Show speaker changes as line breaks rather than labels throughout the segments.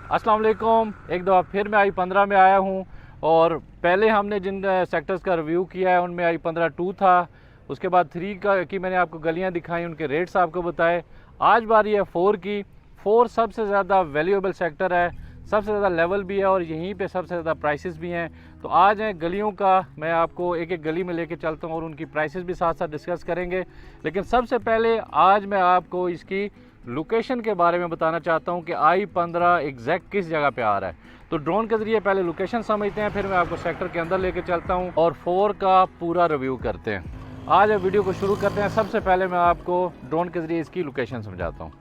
अस्सलाम वालेकुम। एक दफ़ा फिर मैं I-15 में आया हूँ और पहले हमने जिन सेक्टर्स का रिव्यू किया है उनमें I-15 2 था। उसके बाद 3 की मैंने आपको गलियाँ दिखाई, उनके रेट्स आपको बताए। आज बारी है 4 की। 4 सबसे ज़्यादा वैल्यूएबल सेक्टर है, सबसे ज़्यादा लेवल भी है और यहीं पे सबसे ज़्यादा प्राइसेस भी हैं। तो आज हैं गलियों का, मैं आपको एक एक गली में लेके चलता हूँ और उनकी प्राइसेस भी साथ साथ डिस्कस करेंगे। लेकिन सबसे पहले आज मैं आपको इसकी लोकेशन के बारे में बताना चाहता हूँ कि I-15 एग्जैक्ट किस जगह पे आ रहा है। तो ड्रोन के ज़रिए पहले लोकेशन समझते हैं, फिर मैं आपको सेक्टर के अंदर लेके चलता हूँ और 4 का पूरा रिव्यू करते हैं। आज वीडियो को शुरू करते हैं। सबसे पहले मैं आपको ड्रोन के ज़रिए इसकी लोकेशन समझाता हूँ।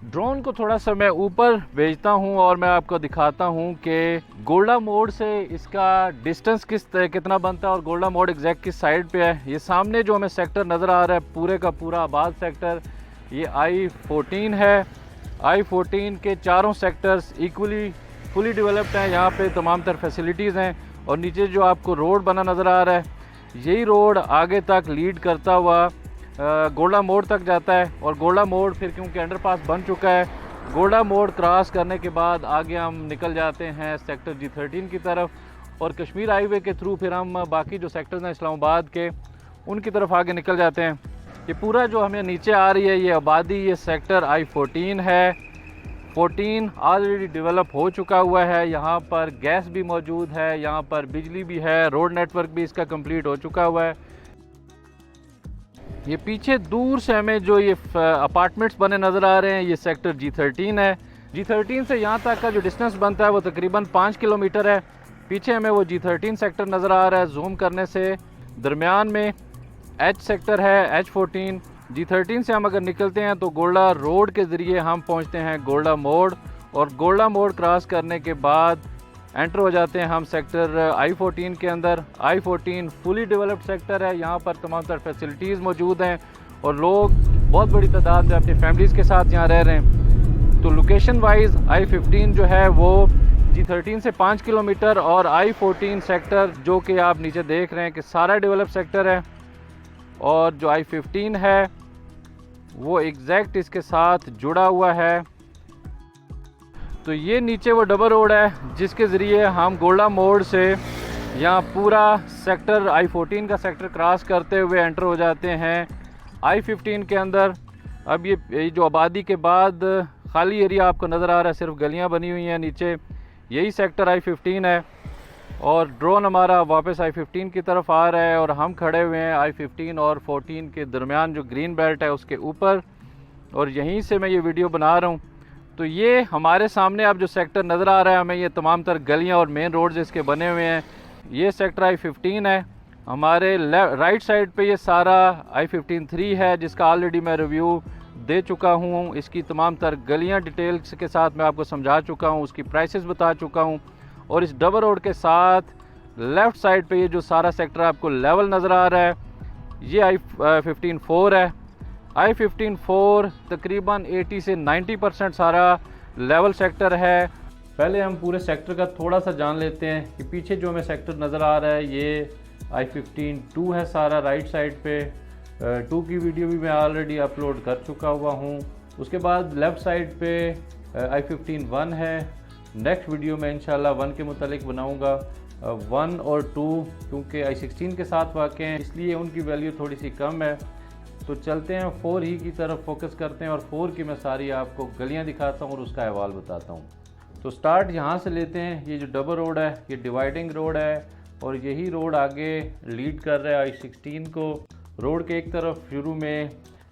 ड्रोन को थोड़ा सा मैं ऊपर भेजता हूँ और मैं आपको दिखाता हूँ कि गोल्डा मोड़ से इसका डिस्टेंस कितना बनता है और गोल्डा मोड़ एग्जैक्ट किस साइड पे है। ये सामने जो हमें सेक्टर नज़र आ रहा है पूरे का पूरा आबाद सेक्टर, ये I-14 है। I-14 के चारों सेक्टर्स इक्वली फुली डेवलप्ड हैं। यहाँ पे तमाम तर फैसिलिटीज़ हैं और नीचे जो आपको रोड बना नज़र आ रहा है, यही रोड आगे तक लीड करता हुआ गोल्डा मोड़ तक जाता है। और गोल्डा मोड़ फिर क्योंकि अंडरपास बन चुका है, गोल्डा मोड़ क्रॉस करने के बाद आगे हम निकल जाते हैं सेक्टर G13 की तरफ और कश्मीर हाईवे के थ्रू फिर हम बाकी जो सेक्टर्स हैं इस्लामाबाद के, उनकी तरफ आगे निकल जाते हैं। ये पूरा जो हमें नीचे आ रही है ये आबादी, ये सेक्टर I-14 है। 14 ऑलरेडी डेवलप हो चुका हुआ है। यहाँ पर गैस भी मौजूद है, यहाँ पर बिजली भी है, रोड नेटवर्क भी इसका कंप्लीट हो चुका हुआ है। ये पीछे दूर से हमें जो ये अपार्टमेंट्स बने नज़र आ रहे हैं, ये सेक्टर G13 है। G13 से यहाँ तक का जो डिस्टेंस बनता है वो तकरीबन 5 किलोमीटर है। पीछे हमें वो G13 सेक्टर नज़र आ रहा है जूम करने से। दरमियान में H सेक्टर है, H14। G13 से हम अगर निकलते हैं तो गोल्डा रोड के ज़रिए हम पहुँचते हैं गोल्डा मोड़ और गोल्डा मोड़ क्रॉस करने के बाद एंटर हो जाते हैं हम सेक्टर I-14 के अंदर। I-14 फुली डेवलप्ड सेक्टर है। यहाँ पर तमाम तरह फैसिलिटीज़ मौजूद हैं और लोग बहुत बड़ी तादाद में अपनी फैमिलीज़ के साथ यहाँ रह रहे हैं। तो लोकेशन वाइज I-15 जो है वो G13 से 5 किलोमीटर और I-14 सेक्टर जो कि आप नीचे देख रहे हैं कि सारा डेवलप सेक्टर है और जो I-15 है वो एग्जैक्ट इसके साथ जुड़ा हुआ है। तो ये नीचे वो डबल रोड है जिसके ज़रिए हम गोल्डा मोड़ से यहाँ पूरा सेक्टर I-14 का सेक्टर क्रॉस करते हुए एंटर हो जाते हैं I-15 के अंदर। अब ये जो आबादी के बाद खाली एरिया आपको नज़र आ रहा है, सिर्फ गलियाँ बनी हुई हैं नीचे, यही सेक्टर I-15 है। और ड्रोन हमारा वापस I-15 की तरफ आ रहा है और हम खड़े हुए हैं I-15 और 14 के दरमियान जो ग्रीन बेल्ट है उसके ऊपर, और यहीं से मैं ये वीडियो बना रहा हूँ। तो ये हमारे सामने अब जो सेक्टर नज़र आ रहा है हमें, ये तमाम तर गलियाँ और मेन रोड्स इसके बने हुए हैं। ये सेक्टर I-15 है। हमारे राइट साइड पे ये सारा I-15 3 है जिसका ऑलरेडी मैं रिव्यू दे चुका हूँ। इसकी तमाम तर गलियाँ डिटेल्स के साथ मैं आपको समझा चुका हूँ, उसकी प्राइसेस बता चुका हूँ। और इस डबल रोड के साथ लेफ़्ट साइड पे ये जो सारा सेक्टर आपको लेवल नज़र आ रहा है, ये I-15 4 है। I-15 4 तकरीबन 80 से 90% सारा लेवल सेक्टर है। पहले हम पूरे सेक्टर का थोड़ा सा जान लेते हैं कि पीछे जो हमें सेक्टर नज़र आ रहा है ये I-15 2 है सारा राइट साइड पे। 2 की वीडियो भी मैं ऑलरेडी अपलोड कर चुका हुआ हूँ। उसके बाद लेफ़्ट साइड पे I-15 1 है। नेक्स्ट वीडियो में इंशाल्लाह 1 के मुतालिक बनाऊँगा। 1 और 2 क्योंकि I-16 के साथ वाक़ हैं इसलिए उनकी वैल्यू थोड़ी सी कम है। तो चलते हैं 4 ही की तरफ फोकस करते हैं और 4 की मैं सारी आपको गलियां दिखाता हूं और उसका अहवाल बताता हूं। तो स्टार्ट यहां से लेते हैं। ये जो डबल रोड है ये डिवाइडिंग रोड है और यही रोड आगे लीड कर रहा है I-16 को। रोड के एक तरफ शुरू में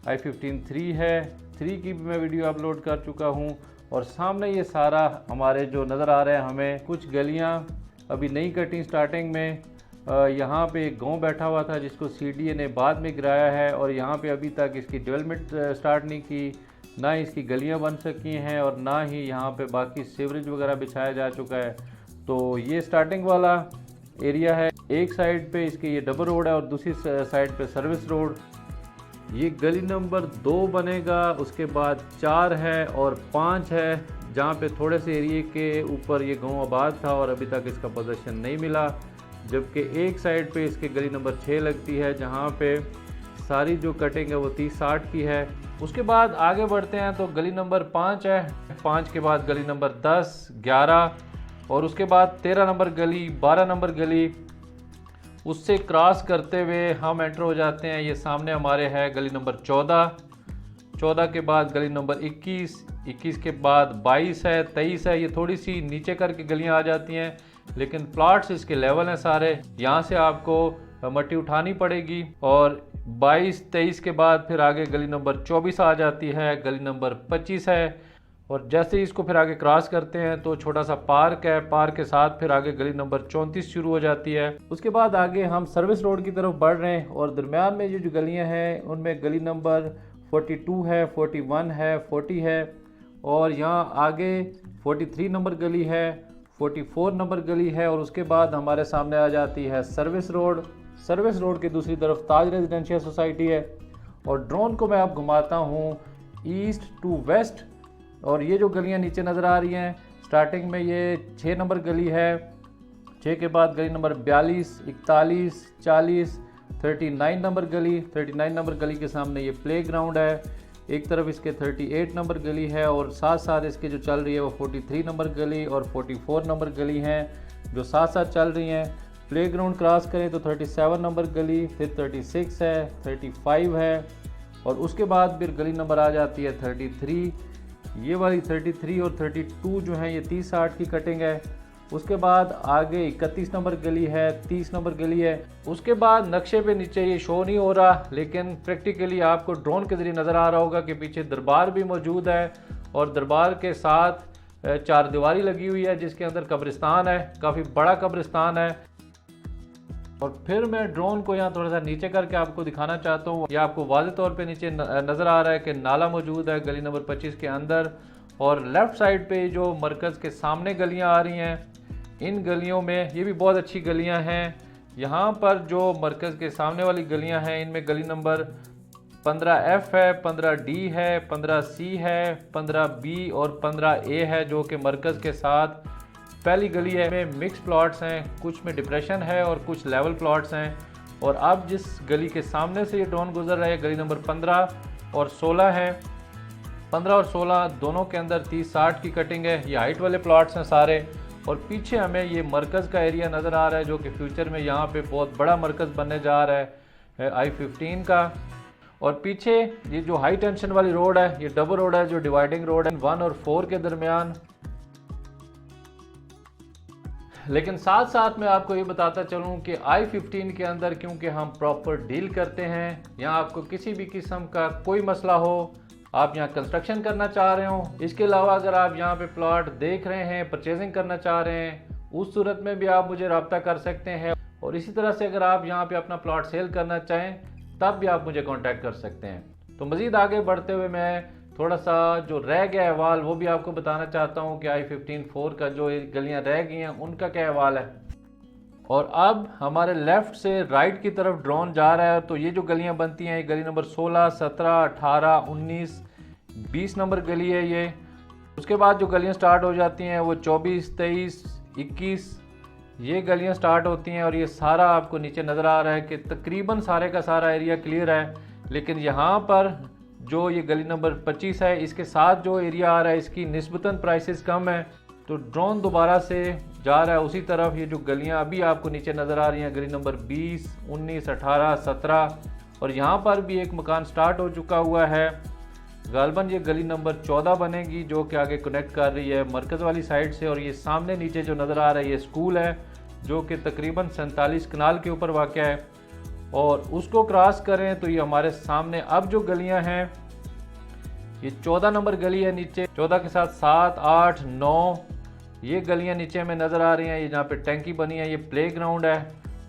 I-15 3 है। 3 की भी मैं वीडियो अपलोड कर चुका हूँ। और सामने ये सारा हमारे जो नज़र आ रहा है, हमें कुछ गलियाँ अभी नई कटिंग स्टार्टिंग में। यहाँ पे एक गांव बैठा हुआ था जिसको CDA ने बाद में गिराया है और यहाँ पे अभी तक इसकी डेवलपमेंट स्टार्ट नहीं की, ना इसकी गलियाँ बन सकी हैं और ना ही यहाँ पे बाकी सीवरेज वगैरह बिछाया जा चुका है। तो ये स्टार्टिंग वाला एरिया है। एक साइड पे इसके ये डबल रोड है और दूसरी साइड पे सर्विस रोड। ये गली नंबर 2 बनेगा, उसके बाद 4 है और 5 है जहाँ पे थोड़े से एरिए के ऊपर ये गाँव आबाद था और अभी तक इसका पोजीशन नहीं मिला। जबकि एक साइड पे इसके गली नंबर 6 लगती है जहाँ पे सारी जो कटिंग है वो 30-60 की है। उसके बाद आगे बढ़ते हैं तो गली नंबर 5 है, 5 के बाद गली नंबर 10, 11 और उसके बाद 13 नंबर गली, 12 नंबर गली। उससे क्रॉस करते हुए हम एंटर हो जाते हैं, ये सामने हमारे है गली नंबर 14, 14 के बाद गली नंबर 21, 21 के बाद 22 है, 23 है। ये थोड़ी सी नीचे करके गलियां आ जाती हैं, लेकिन प्लॉट्स इसके लेवल हैं सारे। यहाँ से आपको मट्टी उठानी पड़ेगी। और 22, 23 के बाद फिर आगे गली नंबर 24 आ जाती है, गली नंबर 25 है। और जैसे ही इसको फिर आगे क्रॉस करते हैं तो छोटा सा पार्क है, पार्क के साथ फिर आगे गली नंबर 34 शुरू हो जाती है। उसके बाद आगे हम सर्विस रोड की तरफ बढ़ रहे हैं और दरमियान में जो गलियां हैं उनमें गली नंबर 42 है, 41 है, 40 है और यहाँ आगे 43 नंबर गली है, 44 नंबर गली है। और उसके बाद हमारे सामने आ जाती है सर्विस रोड। सर्विस रोड की दूसरी तरफ ताज रेजिडेंशियल सोसाइटी है। और ड्रोन को मैं अब घुमाता हूँ ईस्ट टू वेस्ट। और ये जो गलियाँ नीचे नज़र आ रही हैं, स्टार्टिंग में ये 6 नंबर गली है, 6 के बाद गली नंबर 42, 41, 40, 39 नंबर गली, 39 नंबर गली के सामने ये प्ले ग्राउंड है। एक तरफ इसके 38 नंबर गली है और साथ साथ इसके जो चल रही है वो 43 नंबर गली और 44 नंबर गली हैं जो साथ साथ चल रही हैं। प्ले ग्राउंड क्रॉस करें तो 37 नंबर गली, फिर 36 है, 35 है और उसके बाद फिर गली नंबर आ जाती है 33। ये वाली 33 और 32 जो है ये 30-60 की कटिंग है। उसके बाद आगे 31 नंबर गली है, 30 नंबर गली है। उसके बाद नक्शे पे नीचे ये शो नहीं हो रहा, लेकिन प्रैक्टिकली आपको ड्रोन के ज़रिए नज़र आ रहा होगा कि पीछे दरबार भी मौजूद है और दरबार के साथ चारदीवारी लगी हुई है जिसके अंदर कब्रिस्तान है, काफ़ी बड़ा कब्रिस्तान है। और फिर मैं ड्रोन को यहाँ थोड़ा सा नीचे करके आपको दिखाना चाहता हूँ। यह आपको वाज़ेह तौर पे नीचे नज़र आ रहा है कि नाला मौजूद है गली नंबर 25 के अंदर। और लेफ़्ट साइड पे जो मरकज़ के सामने गलियाँ आ रही हैं, इन गलियों में ये भी बहुत अच्छी गलियाँ हैं। यहाँ पर जो मरकज़ के सामने वाली गलियाँ हैं इनमें गली नंबर 15F है, 15D है, 15C है, 15B और 15A है जो कि मरकज़ के साथ पहली गली है। में मिक्स प्लॉट्स हैं, कुछ में डिप्रेशन है और कुछ लेवल प्लॉट्स हैं। और अब जिस गली के सामने से ये ड्रोन गुजर रहा है गली नंबर 15 और 16 है। 15 और 16 दोनों के अंदर 30-60 की कटिंग है। ये हाइट वाले प्लॉट्स हैं सारे। और पीछे हमें ये मरकज़ का एरिया नज़र आ रहा है जो कि फ्यूचर में यहाँ पे बहुत बड़ा मरकज़ बनने जा रहा है I-15 का। और पीछे ये जो हाई टेंशन वाली रोड है, ये डबल रोड है जो डिवाइडिंग रोड है 1 और 4 के दरमियान। लेकिन साथ साथ मैं आपको ये बताता चलूँ कि I-15 के अंदर क्योंकि हम प्रॉपर डील करते हैं, यहाँ आपको किसी भी किस्म का कोई मसला हो, आप यहाँ कंस्ट्रक्शन करना चाह रहे हो, इसके अलावा अगर आप यहाँ पे प्लॉट देख रहे हैं, परचेजिंग करना चाह रहे हैं, उस सूरत में भी आप मुझे रब्ता कर सकते हैं। और इसी तरह से अगर आप यहाँ पे अपना प्लॉट सेल करना चाहें तब भी आप मुझे कांटेक्ट कर सकते हैं। तो मज़ीद आगे बढ़ते हुए मैं थोड़ा सा जो रह गया अहवाल वो भी आपको बताना चाहता हूँ कि I-15-4 का जो गलियाँ रह गई हैं उनका क्या अहवाल है। और अब हमारे लेफ़्ट से राइट की तरफ ड्रोन जा रहा है तो ये जो गलियाँ बनती हैं, ये गली नंबर 16, 17, 18, 19, 20 नंबर गली है ये। उसके बाद जो गलियाँ स्टार्ट हो जाती हैं वो 24, 23, 21 ये गलियाँ स्टार्ट होती हैं। और ये सारा आपको नीचे नज़र आ रहा है कि तकरीबन सारे का सारा एरिया क्लियर है। लेकिन यहाँ पर जो ये गली नंबर 25 है इसके साथ जो एरिया आ रहा है इसकी निस्बतन प्राइसेस कम है। तो ड्रोन दोबारा से जा रहा है उसी तरफ। ये जो गलियां अभी आपको नीचे नज़र आ रही हैं गली नंबर 20, 19, 18, 17 और यहाँ पर भी एक मकान स्टार्ट हो चुका हुआ है। गालबन ये गली नंबर 14 बनेगी जो कि आगे कनेक्ट कर रही है मरकज़ वाली साइड से। और ये सामने नीचे जो नज़र आ रहा है ये स्कूल है जो कि तकरीबन 47 कनाल के ऊपर वाक़या है। और उसको क्रॉस करें तो ये हमारे सामने अब जो गलियां हैं ये 14 नंबर गली है नीचे, 14 के साथ 7, 8, 9 ये गलियां नीचे में नज़र आ रही हैं। ये जहाँ पे टैंकी बनी है ये प्ले ग्राउंड है।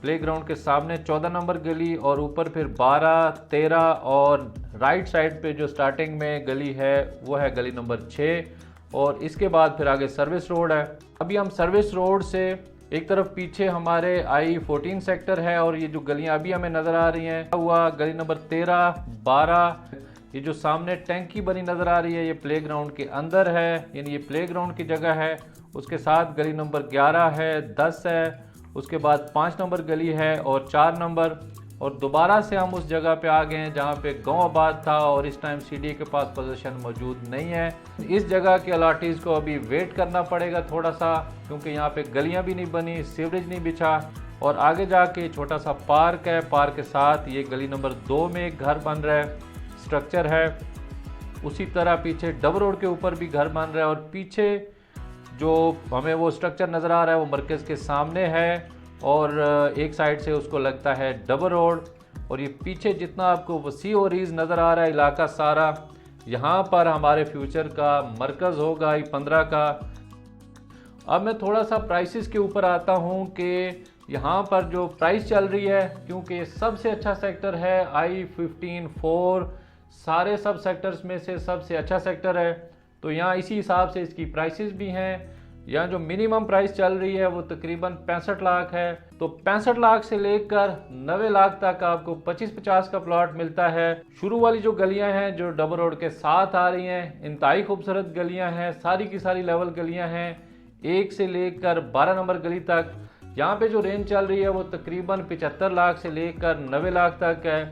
प्ले ग्राउंड के सामने 14 नंबर गली और ऊपर फिर 12, 13 और राइट साइड पे जो स्टार्टिंग में गली है वो है गली नंबर 6 और इसके बाद फिर आगे सर्विस रोड है। अभी हम सर्विस रोड से एक तरफ पीछे हमारे I-14 सेक्टर है और ये जो गलियां अभी हमें नज़र आ रही हैं हुआ गली नंबर 13, 12 ये जो सामने टैंकी बनी नज़र आ रही है ये प्ले ग्राउंड के अंदर है, यानी ये प्ले ग्राउंड की जगह है। उसके साथ गली नंबर 11 है, 10 है, उसके बाद 5 नंबर गली है और 4 नंबर और दोबारा से हम उस जगह पे आ गए हैं जहाँ पे गांव आबाद था और इस टाइम सीडीए के पास पोजीशन मौजूद नहीं है। इस जगह के अलॉटीज़ को अभी वेट करना पड़ेगा थोड़ा सा, क्योंकि यहाँ पे गलियाँ भी नहीं बनी, सीवरेज नहीं बिछा और आगे जाके छोटा सा पार्क है। पार्क के साथ ये गली नंबर 2 में एक घर बन रहा है, स्ट्रक्चर है। उसी तरह पीछे डब रोड के ऊपर भी घर बन रहा है और पीछे जो हमें वो स्ट्रक्चर नज़र आ रहा है वो मरकज़ के सामने है और एक साइड से उसको लगता है डब रोड। और ये पीछे जितना आपको वसी और रीज़ नज़र आ रहा है इलाका सारा, यहाँ पर हमारे फ्यूचर का मरकज़ होगा I-15 का। अब मैं थोड़ा सा प्राइसेस के ऊपर आता हूँ कि यहाँ पर जो प्राइस चल रही है, क्योंकि सबसे अच्छा सेक्टर है I-15-4, सारे सब सेक्टर्स में से सबसे अच्छा सेक्टर है, तो यहाँ इसी हिसाब से इसकी प्राइसेस भी हैं। यहाँ जो मिनिमम प्राइस चल रही है वो तकरीबन 65 लाख है। तो 65 लाख से लेकर 90 लाख तक आपको 25-50 का प्लॉट मिलता है। शुरू वाली जो गलियाँ हैं जो डबल रोड के साथ आ रही हैं, इंतहाई खूबसूरत गलियाँ हैं, सारी की सारी लेवल गलियाँ हैं, 1 से लेकर 12 नंबर गली तक। यहाँ पे जो रेंज चल रही है वो तकरीबन 75 लाख से लेकर 90 लाख तक है।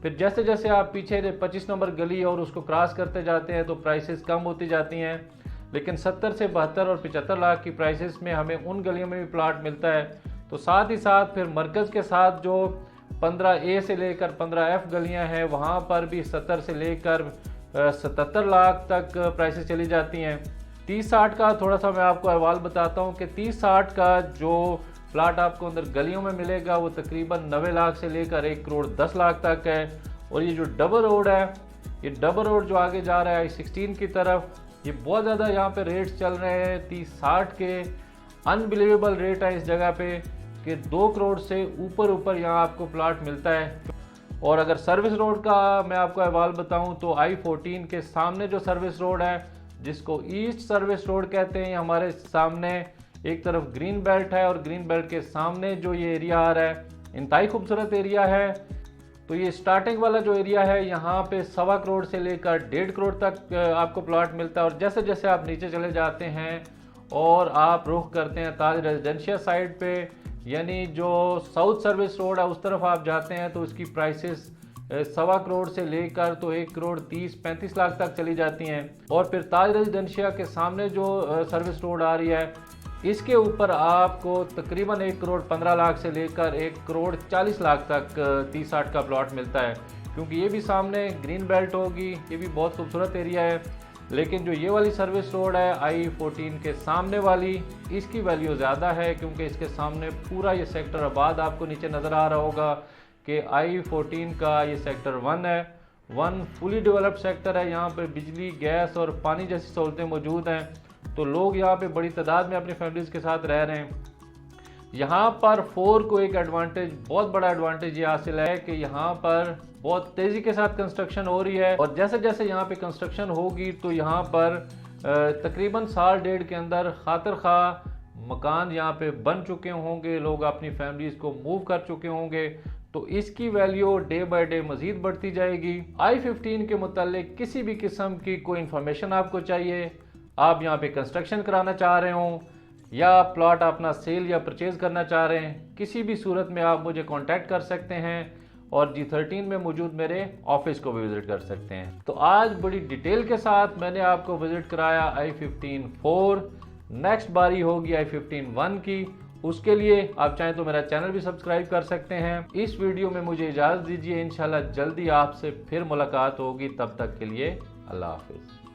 फिर जैसे जैसे आप पीछे 25 नंबर गली और उसको क्रॉस करते जाते हैं तो प्राइसेस कम होती जाती हैं, लेकिन 70 से 72 और 75 लाख की प्राइसेस में हमें उन गलियों में भी प्लाट मिलता है। तो साथ ही साथ फिर मरकज़ के साथ जो 15A से लेकर 15F गलियां हैं वहाँ पर भी 70 से लेकर 77 लाख तक प्राइसेस चली जाती हैं। 30-60 का थोड़ा सा मैं आपको अहवाल बताता हूँ कि 30-60 का जो प्लाट आपको अंदर गलियों में मिलेगा वो तकरीबन 90 लाख से लेकर 1 करोड़ 10 लाख तक है। और ये जो डबल रोड है, ये डबल रोड जो आगे जा रहा है I-16 की तरफ, ये बहुत ज़्यादा यहाँ पे रेट्स चल रहे हैं 30-60 के। अनबिलीवेबल रेट है इस जगह पे कि 2 करोड़ से ऊपर यहाँ आपको प्लाट मिलता है। और अगर सर्विस रोड का मैं आपको अहवाल बताऊं तो I-14 के सामने जो सर्विस रोड है, जिसको ईस्ट सर्विस रोड कहते हैं, हमारे सामने एक तरफ ग्रीन बेल्ट है और ग्रीन बेल्ट के सामने जो ये एरिया आ रहा है इंतहाई खूबसूरत एरिया है। तो ये स्टार्टिंग वाला जो एरिया है यहाँ पे 1.25 करोड़ से लेकर 1.5 करोड़ तक आपको प्लॉट मिलता है। और जैसे जैसे आप नीचे चले जाते हैं और आप रुख करते हैं ताज रेजिडेंशियल साइड पे, यानी जो साउथ सर्विस रोड है उस तरफ आप जाते हैं, तो इसकी प्राइसेस 1.25 करोड़ से लेकर तो 1 करोड़ 30-35 लाख तक चली जाती हैं। और फिर ताज रेजिडेंशियल के सामने जो सर्विस रोड आ रही है, इसके ऊपर आपको तकरीबन 1 करोड़ 15 लाख से लेकर 1 करोड़ 40 लाख तक 30-60 का प्लॉट मिलता है। क्योंकि ये भी सामने ग्रीन बेल्ट होगी, ये भी बहुत खूबसूरत एरिया है। लेकिन जो ये वाली सर्विस रोड है I-14 के सामने वाली, इसकी वैल्यू ज़्यादा है, क्योंकि इसके सामने पूरा ये सेक्टर आबाद आपको नीचे नज़र आ रहा होगा कि I-14 का ये सेक्टर 1 है। 1 फुली डेवलप्ड सेक्टर है। यहाँ पर बिजली, गैस और पानी जैसी सहूलतें मौजूद हैं, तो लोग यहाँ पे बड़ी तादाद में अपनी फैमिलीज़ के साथ रह रहे हैं। यहाँ पर 4 को एक एडवांटेज, बहुत बड़ा एडवांटेज ये हासिल है कि यहाँ पर बहुत तेज़ी के साथ कंस्ट्रक्शन हो रही है। और जैसे जैसे यहाँ पे कंस्ट्रक्शन होगी तो यहाँ पर तकरीबन साल डेढ़ के अंदर खातिर खा मकान यहाँ पे बन चुके होंगे, लोग अपनी फैमिलीज़ को मूव कर चुके होंगे, तो इसकी वैल्यू डे बाय डे मज़ीद बढ़ती जाएगी। I-15 के मुतालिक किसी भी किस्म की कोई इन्फॉर्मेशन आपको चाहिए, आप यहाँ पे कंस्ट्रक्शन कराना चाह रहे हो या प्लॉट अपना सेल या परचेज़ करना चाह रहे हैं, किसी भी सूरत में आप मुझे कांटेक्ट कर सकते हैं और G13 में मौजूद मेरे ऑफिस को भी विज़िट कर सकते हैं। तो आज बड़ी डिटेल के साथ मैंने आपको विज़िट कराया I-15-4। नेक्स्ट बारी होगी I-15-1 की। उसके लिए आप चाहें तो मेरा चैनल भी सब्सक्राइब कर सकते हैं। इस वीडियो में मुझे इजाज़त दीजिए, इंशाल्लाह जल्दी आपसे फिर मुलाकात होगी। तब तक के लिए अल्लाह हाफिज़।